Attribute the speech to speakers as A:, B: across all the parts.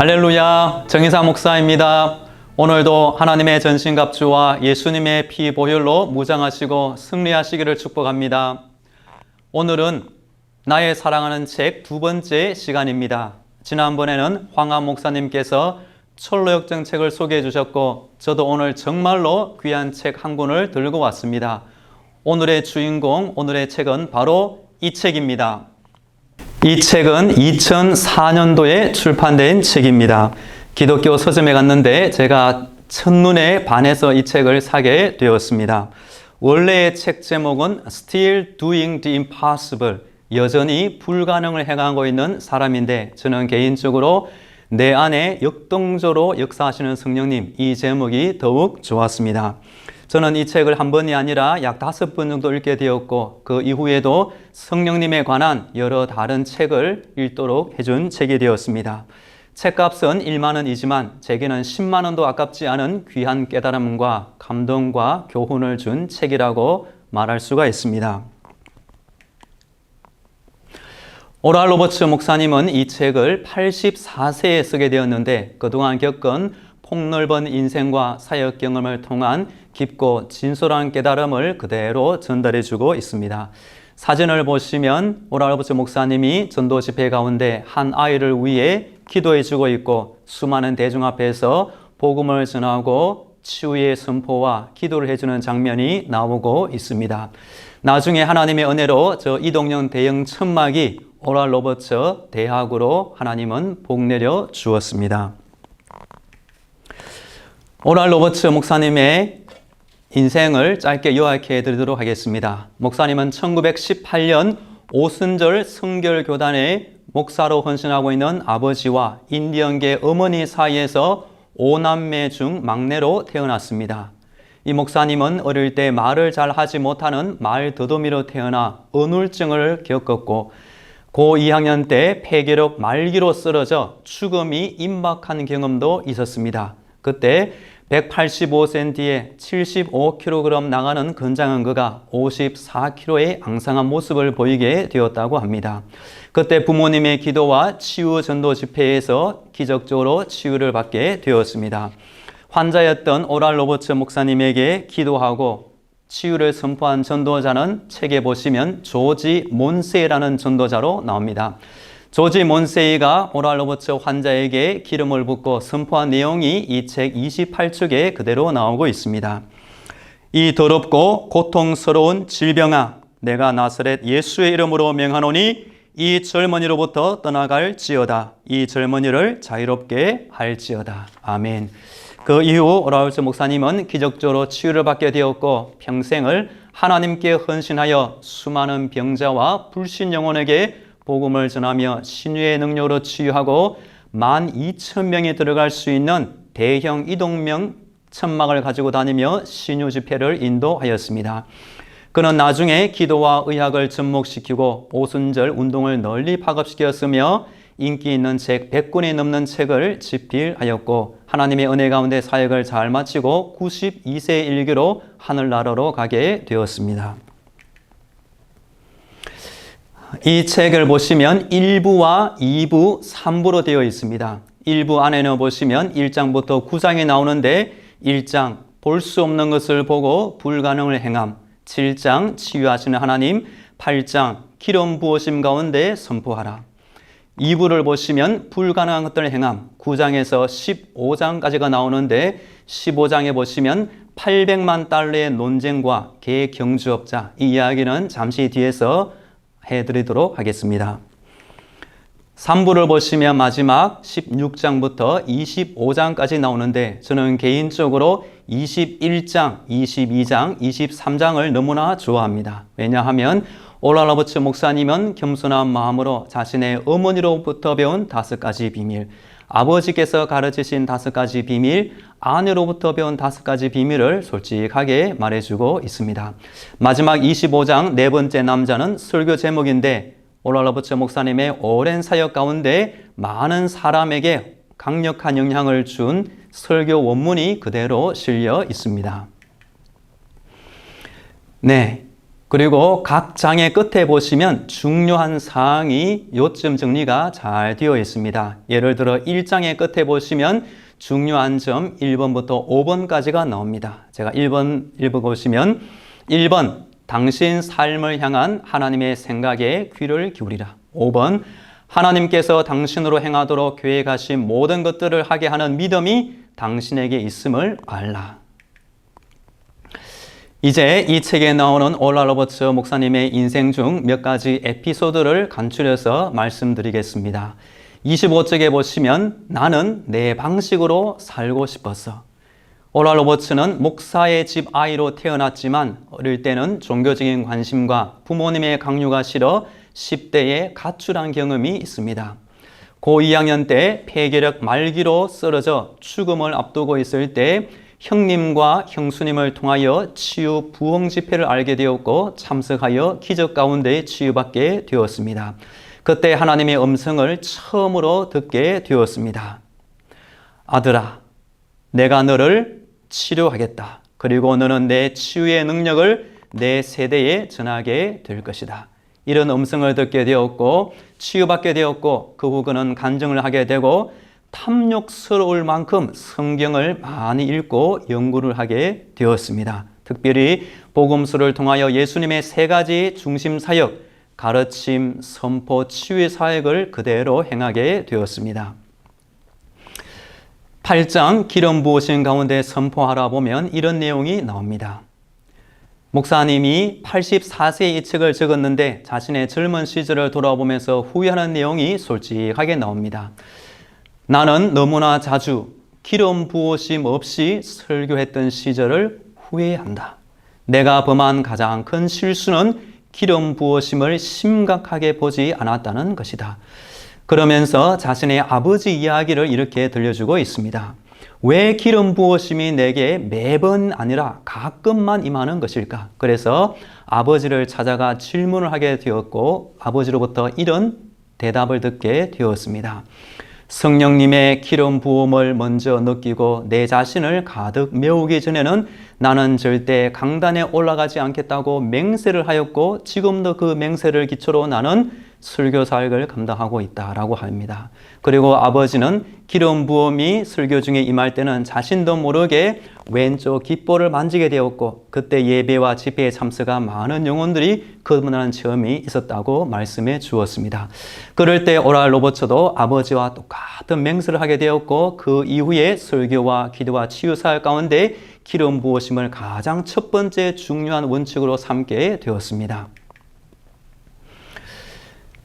A: 할렐루야, 정의사 목사입니다. 오늘도 하나님의 전신갑주와 예수님의 피 보혈로 무장하시고 승리하시기를 축복합니다. 오늘은 나의 사랑하는 책 두 번째 시간입니다. 지난번에는 황한 목사님께서 철로역정 책을 소개해 주셨고 저도 오늘 정말로 귀한 책 한 권을 들고 왔습니다. 오늘의 주인공, 오늘의 책은 바로 이 책입니다. 이 책은 2004년도에 출판된 책입니다. 기독교 서점에 갔는데 제가 첫눈에 반해서 이 책을 사게 되었습니다. 원래의 책 제목은 Still Doing the Impossible, 여전히 불가능을 행하고 있는 사람인데 저는 개인적으로 내 안에 역동적으로 역사하시는 성령님, 이 제목이 더욱 좋았습니다. 저는 이 책을 한 번이 아니라 약 5번 정도 읽게 되었고 그 이후에도 성령님에 관한 여러 다른 책을 읽도록 해준 책이 되었습니다. 책값은 1만 원이지만 제게는 10만 원도 아깝지 않은 귀한 깨달음과 감동과 교훈을 준 책이라고 말할 수가 있습니다. 오랄 로버츠 목사님은 이 책을 84세에 쓰게 되었는데 그동안 겪은 폭넓은 인생과 사역 경험을 통한 깊고 진솔한 깨달음을 그대로 전달해주고 있습니다. 사진을 보시면 오랄 로버츠 목사님이 전도 집회 가운데 한 아이를 위해 기도해주고 있고 수많은 대중 앞에서 복음을 전하고 치유의 선포와 기도를 해주는 장면이 나오고 있습니다. 나중에 하나님의 은혜로 저 이동영 대형 천막이 오랄 로버츠 대학으로 하나님은 복 내려 주었습니다. 오랄 로버츠 목사님의 인생을 짧게 요약해 드리도록 하겠습니다. 목사님은 1918년 오순절 성결교단의 목사로 헌신하고 있는 아버지와 인디언계 어머니 사이에서 5남매 중 막내로 태어났습니다. 이 목사님은 어릴 때 말을 잘 하지 못하는 말 더듬이로 태어나 언울증을 겪었고 고 2학년 때 폐결핵 말기로 쓰러져 죽음이 임박한 경험도 있었습니다. 그때 185cm에 75kg 나가는 건장한 그가 54kg의 앙상한 모습을 보이게 되었다고 합니다. 그때 부모님의 기도와 치유 전도 집회에서 기적적으로 치유를 받게 되었습니다. 환자였던 오랄 로버츠 목사님에게 기도하고 치유를 선포한 전도자는 책에 보시면 조지 몬세이라는 전도자로 나옵니다. 조지 몬세이가 오랄 로버츠 환자에게 기름을 붓고 선포한 내용이 이 책 28쪽에 그대로 나오고 있습니다. 이 더럽고 고통스러운 질병아, 내가 나사렛 예수의 이름으로 명하노니 이 젊은이로부터 떠나갈지어다. 이 젊은이를 자유롭게 할지어다. 아멘. 그 이후 오랄 로버츠 목사님은 기적적으로 치유를 받게 되었고 평생을 하나님께 헌신하여 수많은 병자와 불신 영혼에게 복음을 전하며 신유의 능력으로 치유하고 12,000명이 들어갈 수 있는 대형 이동명 천막을 가지고 다니며 신유 집회를 인도하였습니다. 그는 나중에 기도와 의학을 접목시키고 오순절 운동을 널리 파급시켰으며 인기 있는 책 100권이 넘는 책을 집필하였고 하나님의 은혜 가운데 사역을 잘 마치고 92세 일기로 하늘나라로 가게 되었습니다. 이 책을 보시면 1부와 2부, 3부로 되어 있습니다. 1부 안에는 보시면 1장부터 9장이 나오는데 1장 볼 수 없는 것을 보고 불가능을 행함, 7장 치유하시는 하나님, 8장 기름 부으심 가운데 선포하라. 2부를 보시면 불가능한 것들을 행함, 9장에서 15장까지가 나오는데 15장에 보시면 800만 달러의 논쟁과 개경주업자, 이 이야기는 잠시 뒤에서 해드리도록 하겠습니다. 3부를 보시면 마지막 16장부터 25장까지 나오는데 저는 개인적으로 21장, 22장, 23장을 너무나 좋아합니다. 왜냐하면 오랄 로버츠 목사님은 겸손한 마음으로 자신의 어머니로부터 배운 5가지 비밀, 아버지께서 가르치신 5가지 비밀, 아내로부터 배운 5가지 비밀을 솔직하게 말해주고 있습니다. 마지막 25장 네 번째 남자는 설교 제목인데 오랄 로버츠 목사님의 오랜 사역 가운데 많은 사람에게 강력한 영향을 준 설교 원문이 그대로 실려 있습니다. 네, 그리고 각 장의 끝에 보시면 중요한 사항이 요점 정리가 잘 되어 있습니다. 예를 들어 1장의 끝에 보시면 중요한 점 1번부터 5번까지가 나옵니다. 제가 1번 읽어보시면 1번 당신 삶을 향한 하나님의 생각에 귀를 기울이라. 5번 하나님께서 당신으로 행하도록 계획하신 모든 것들을 하게 하는 믿음이 당신에게 있음을 알라. 이제 이 책에 나오는 오랄 로버츠 목사님의 인생 중 몇 가지 에피소드를 간추려서 말씀드리겠습니다. 25쪽에 보시면 나는 내 방식으로 살고 싶었어. 오랄 로버츠는 목사의 집 아이로 태어났지만 어릴 때는 종교적인 관심과 부모님의 강요가 싫어 10대에 가출한 경험이 있습니다. 고 2학년 때 폐결핵 말기로 쓰러져 죽음을 앞두고 있을 때 형님과 형수님을 통하여 치유 부흥 집회를 알게 되었고 참석하여 기적 가운데 치유받게 되었습니다. 그때 하나님의 음성을 처음으로 듣게 되었습니다. 아들아, 내가 너를 치료하겠다. 그리고 너는 내 치유의 능력을 내 세대에 전하게 될 것이다. 이런 음성을 듣게 되었고 치유받게 되었고 그 후 그는 간증을 하게 되고 탐욕스러울 만큼 성경을 많이 읽고 연구를 하게 되었습니다. 특별히 복음서를 통하여 예수님의 세 가지 중심 사역, 가르침, 선포, 치유의 사역을 그대로 행하게 되었습니다. 8장 기름 부으신 가운데 선포하라 보면 이런 내용이 나옵니다. 목사님이 84세에 이 책을 적었는데 자신의 젊은 시절을 돌아보면서 후회하는 내용이 솔직하게 나옵니다. 나는 너무나 자주 기름 부으심 없이 설교했던 시절을 후회한다. 내가 범한 가장 큰 실수는 기름 부으심을 심각하게 보지 않았다는 것이다. 그러면서 자신의 아버지 이야기를 이렇게 들려주고 있습니다. 왜 기름 부으심이 내게 매번 아니라 가끔만 임하는 것일까? 그래서 아버지를 찾아가 질문을 하게 되었고 아버지로부터 이런 대답을 듣게 되었습니다. 성령님의 기름 부음을 먼저 느끼고 내 자신을 가득 메우기 전에는 나는 절대 강단에 올라가지 않겠다고 맹세를 하였고 지금도 그 맹세를 기초로 나는 설교 사역을 감당하고 있다라고 합니다. 그리고 아버지는 기름 부음이 설교 중에 임할 때는 자신도 모르게 왼쪽 깃볼을 만지게 되었고 그때 예배와 집회에 참석한 많은 영혼들이 거듭나는 체험이 있었다고 말씀해 주었습니다. 그럴 때 오랄 로버츠도 아버지와 똑같은 맹세를 하게 되었고 그 이후에 설교와 기도와 치유 사역 가운데 기름 부으심을 가장 첫 번째 중요한 원칙으로 삼게 되었습니다.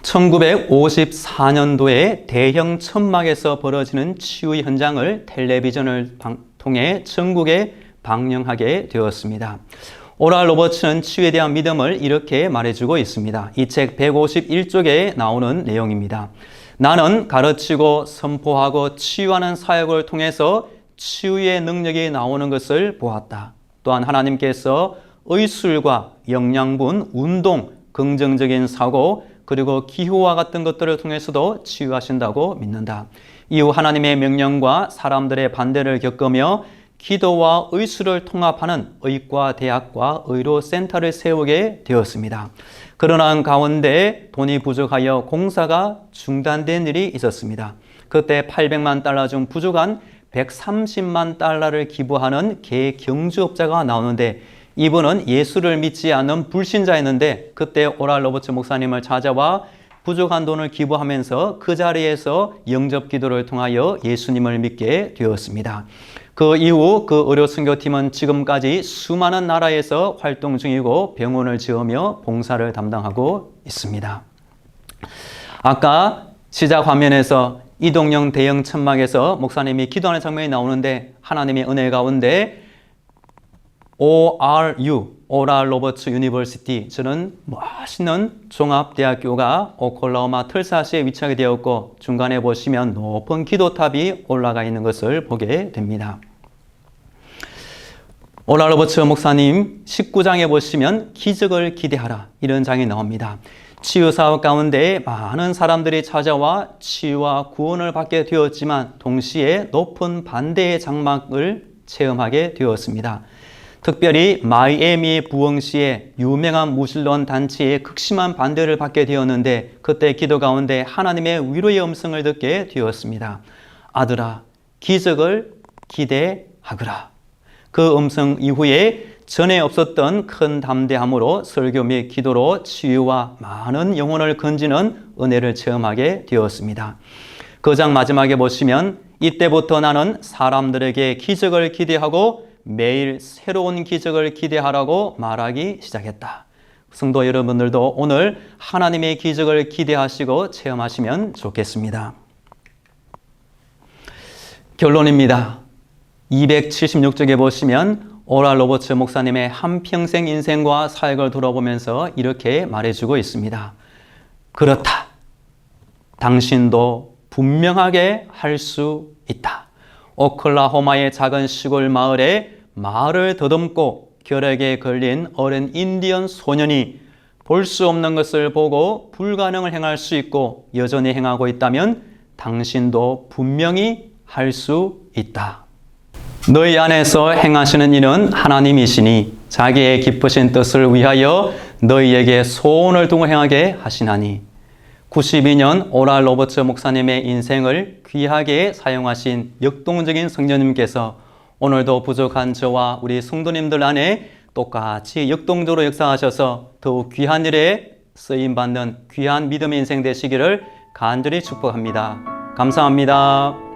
A: 1954년도에 대형 천막에서 벌어지는 치유의 현장을 텔레비전을 통해 전국에 방영하게 되었습니다. 오랄 로버츠는 치유에 대한 믿음을 이렇게 말해주고 있습니다. 이 책 151쪽에 나오는 내용입니다. 나는 가르치고 선포하고 치유하는 사역을 통해서 치유의 능력이 나오는 것을 보았다. 또한 하나님께서 의술과 영양분, 운동, 긍정적인 사고, 그리고 기후와 같은 것들을 통해서도 치유하신다고 믿는다. 이후 하나님의 명령과 사람들의 반대를 겪으며 기도와 의술을 통합하는 의과 대학과 의료센터를 세우게 되었습니다. 그러나 가운데 돈이 부족하여 공사가 중단된 일이 있었습니다. 그때 800만 달러 중 부족한 130만 달러를 기부하는 개경주업자가 나오는데 이분은 예수를 믿지 않는 불신자였는데 그때 오랄 로버츠 목사님을 찾아와 부족한 돈을 기부하면서 그 자리에서 영접 기도를 통하여 예수님을 믿게 되었습니다. 그 이후 그 의료 선교팀은 지금까지 수많은 나라에서 활동 중이고 병원을 지으며 봉사를 담당하고 있습니다. 아까 시작 화면에서 이동형 대형 천막에서 목사님이 기도하는 장면이 나오는데 하나님의 은혜 가운데 ORU, 오랄 로버츠 유니버시티, 저는 멋있는 종합대학교가 오클라호마 털사시에 위치하게 되었고 중간에 보시면 높은 기도탑이 올라가 있는 것을 보게 됩니다. 오랄 로버츠 목사님 19장에 보시면 기적을 기대하라 이런 장이 나옵니다. 치유사업 가운데 많은 사람들이 찾아와 치유와 구원을 받게 되었지만 동시에 높은 반대의 장막을 체험하게 되었습니다. 특별히 마이애미 부흥시에 유명한 무신론 단체의 극심한 반대를 받게 되었는데 그때 기도 가운데 하나님의 위로의 음성을 듣게 되었습니다. 아들아, 기적을 기대하거라. 그 음성 이후에 전에 없었던 큰 담대함으로 설교 및 기도로 치유와 많은 영혼을 건지는 은혜를 체험하게 되었습니다. 그 장 마지막에 보시면 이때부터 나는 사람들에게 기적을 기대하고 매일 새로운 기적을 기대하라고 말하기 시작했다. 성도 여러분들도 오늘 하나님의 기적을 기대하시고 체험하시면 좋겠습니다. 결론입니다. 276쪽에 보시면 오랄 로버츠 목사님의 한평생 인생과 사역을 돌아보면서 이렇게 말해주고 있습니다. 그렇다. 당신도 분명하게 할 수 있다. 오클라호마의 작은 시골 마을에 말을 더듬고 결핵에 걸린 어린 인디언 소년이 볼 수 없는 것을 보고 불가능을 행할 수 있고 여전히 행하고 있다면 당신도 분명히 할 수 있다. 너희 안에서 행하시는 이는 하나님이시니 자기의 기쁘신 뜻을 위하여 너희에게 소원을 두고 행하게 하시나니 92년 오랄 로버츠 목사님의 인생을 귀하게 사용하신 역동적인 성령님께서 오늘도 부족한 저와 우리 성도님들 안에 똑같이 역동적으로 역사하셔서 더욱 귀한 일에 쓰임받는 귀한 믿음의 인생 되시기를 간절히 축복합니다. 감사합니다.